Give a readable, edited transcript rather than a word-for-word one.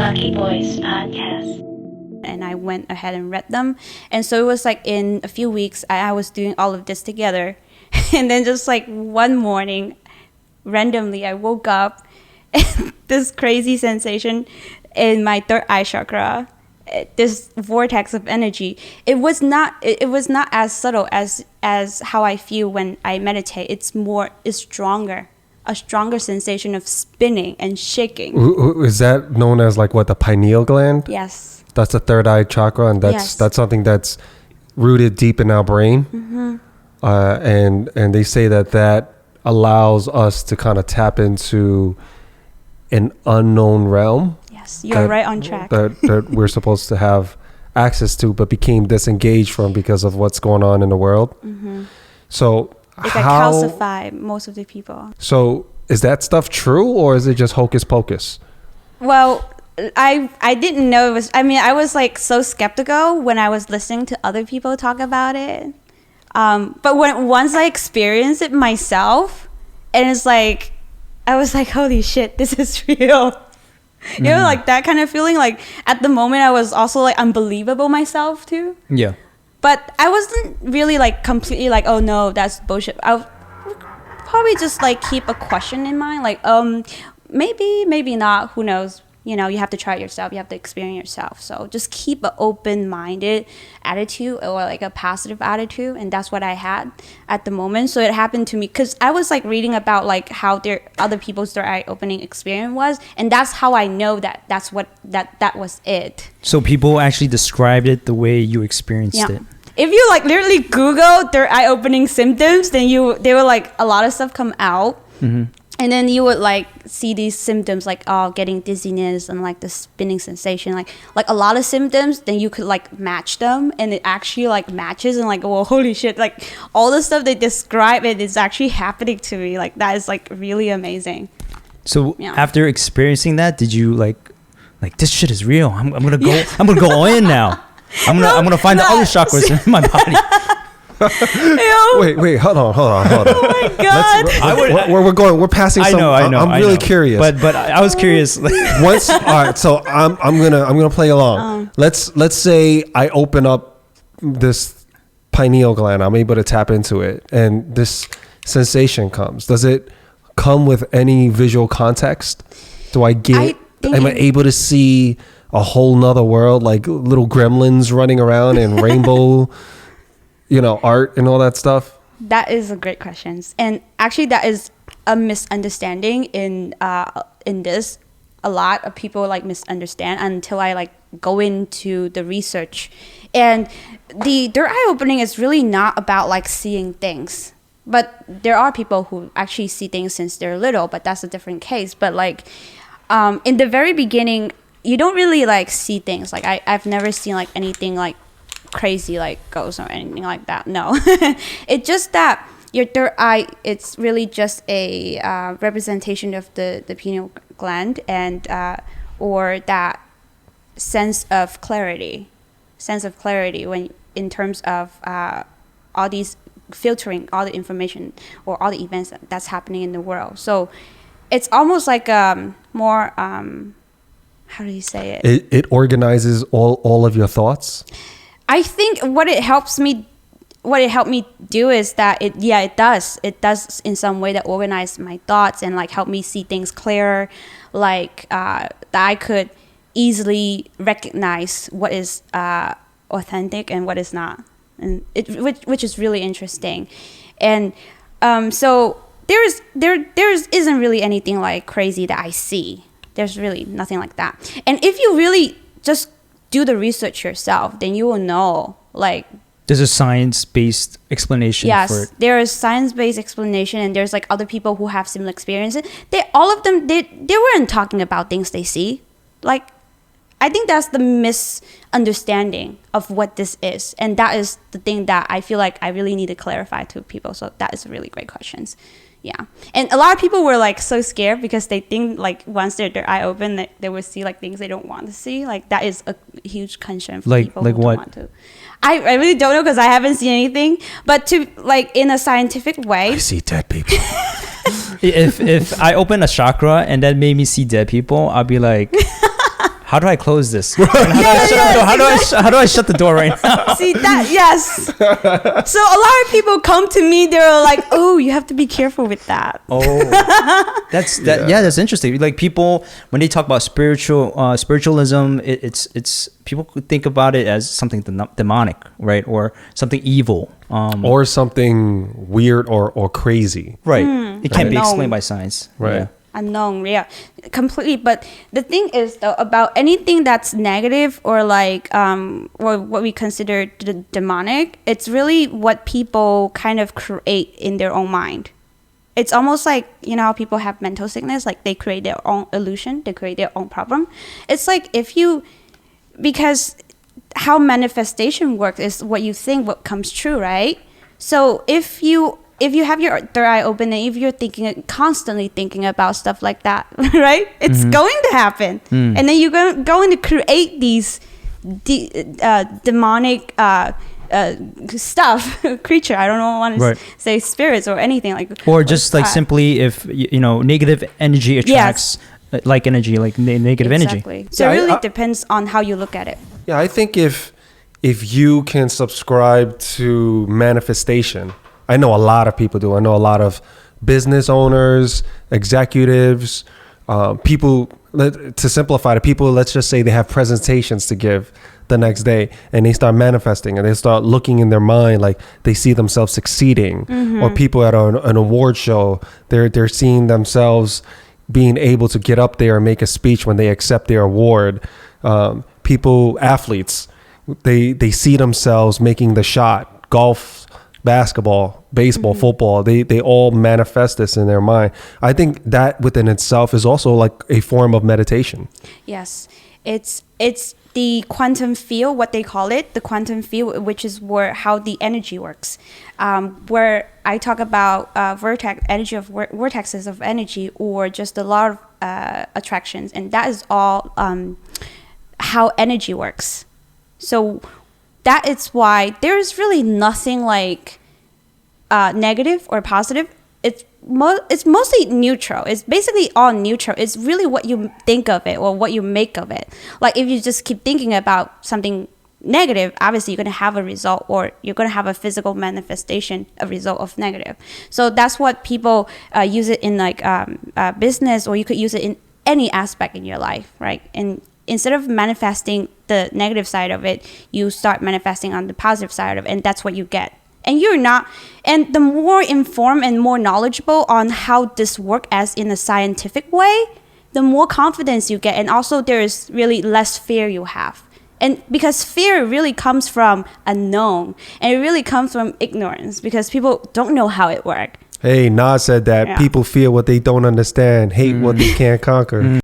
Lucky Boys Podcast. And I went ahead and read them. And so it was like in a few weeks, I was doing all of this together. And then just like one morning, randomly, I woke up and this crazy sensation in my third eye chakra, this vortex of energy. It was not as subtle as how I feel when I meditate. It's stronger. A stronger sensation of spinning and shaking. Is that known as like what, the pineal gland? Yes. That's the third eye chakra, and that's something that's rooted deep in our brain. Mm-hmm. And they say that allows us to kind of tap into an unknown realm. Yes, you're right on track. that we're supposed to have access to, but became disengaged from because of what's going on in the world. Mm-hmm. So it got calcified, most of the people. So is that stuff true, or is it just hocus pocus? Well, I didn't know it was. I mean, I was like so skeptical when I was listening to other people talk about it. But once I experienced it myself, and it's like, I was like, holy shit, this is real. You know, like that kind of feeling. Like at the moment, I was also like unbelievable myself too. Yeah. But I wasn't really like completely like, oh no, that's bullshit. I would probably just like keep a question in mind, like maybe not, who knows. You know, you have to try it yourself, you have to experience yourself. So just keep an open-minded attitude, or like a positive attitude, and that's what I had at the moment. So it happened to me because I was like reading about like how other people's their eye-opening experience was, and that's how I know that that was it. So people actually described it the way you experienced it. If you like literally Google their eye-opening symptoms, then they were like a lot of stuff come out. Mm-hmm. And then you would like see these symptoms like getting dizziness and like the spinning sensation, like a lot of symptoms. Then you could like match them, and it actually like matches, and like, well, holy shit, like all the stuff they describe, it is actually happening to me. Like that is like really amazing. So after experiencing that, did you like this shit is real? I'm gonna go. I'm gonna go all in now. I'm gonna find the other chakras in my body. Wait, hold on. Oh my god! We're passing some. I know. I'm really curious. But I was curious. All right, so I'm gonna play along. Let's say I open up this pineal gland. I'm able to tap into it, and this sensation comes. Does it come with any visual context? Am I able to see a whole nother world, like little gremlins running around and rainbow? Art and all that stuff? That is a great question. And actually that is a misunderstanding in this. A lot of people like misunderstand until I like go into the research. And their eye opening is really not about like seeing things. But there are people who actually see things since they're little, but that's a different case. But like in the very beginning, you don't really like see things. Like I've never seen like anything like crazy like ghosts or anything like that. No. It's just that your third eye, it's really just a representation of the pineal gland, and or that sense of clarity when in terms of all these filtering all the information or all the events that's happening in the world. So it's almost like more how do you say it? It organizes all of your thoughts. I think what it helped me do is that it does in some way that organize my thoughts and like help me see things clearer, like that I could easily recognize what is authentic and what is not, and which is really interesting. And so there isn't really anything like crazy that I see. There's really nothing like that. And if you really just do the research yourself, then you will know, like, there's a science-based explanation for it. Yes, there is science-based explanation, and there's like other people who have similar experiences. All of them weren't talking about things they see. Like, I think that's the misunderstanding of what this is, and that is the thing that I feel like I really need to clarify to people. So that is a really great questions. Yeah. And a lot of people were like so scared because they think like once their eye open that they will see like things they don't want to see. Like that is a huge concern for people who don't want to. I really don't know because I haven't seen anything. But to like in a scientific way, I see dead people. If I open a chakra and that made me see dead people, I'll be like, how do I close this? How do I shut the door right now? See that? Yes. So a lot of people come to me. They're like, "Oh, you have to be careful with that." Oh, that's interesting. Like people, when they talk about spiritualism, it's people could think about it as something demonic, right, or something evil, or something weird or crazy. Right. It can't be Unknown. explained by science. Right. Yeah. Unknown, yeah, completely. But the thing is, though, about anything that's negative or like or what we consider demonic, it's really what people kind of create in their own mind. It's almost like, you know how people have mental sickness, like they create their own illusion, they create their own problem. It's like because how manifestation works is what you think, what comes true, right? So if you have your third eye open and if you're constantly thinking about stuff like that, right? It's going to happen. And then you're going to create these demonic stuff, creature. I don't want to say spirits or anything like. Or just like simply if, negative energy attracts like energy, like negative energy. So it really depends on how you look at it. Yeah, I think if you can subscribe to manifestation, I know a lot of people do. I know a lot of business owners, executives, people, to simplify it, people, let's just say they have presentations to give the next day and they start manifesting and they start looking in their mind like they see themselves succeeding. Or people at an award show, they're seeing themselves being able to get up there and make a speech when they accept their award. People, athletes, they see themselves making the shot. Golf, basketball, baseball, football, they all manifest this in their mind. I think that within itself is also like a form of meditation. Yes, it's the quantum field, what they call it, the quantum field, which is how the energy works. Where I talk about vortexes of energy, or just a lot of attractions, and that is all how energy works. So that is why there is really nothing like negative or positive. It's mostly neutral. It's basically all neutral. It's really what you think of it or what you make of it. Like if you just keep thinking about something negative, obviously you're going to have a result, or you're going to have a physical manifestation, a result of negative. So that's what people use it in, like business, or you could use it in any aspect in your life, right? And instead of manifesting the negative side of it, you start manifesting on the positive side of it, and that's what you get. And the more informed and more knowledgeable on how this works as in a scientific way, the more confidence you get, and also there is really less fear you have. And because fear really comes from unknown, and it really comes from ignorance, because people don't know how it works. Hey, Nas said that people fear what they don't understand, hate what they can't conquer.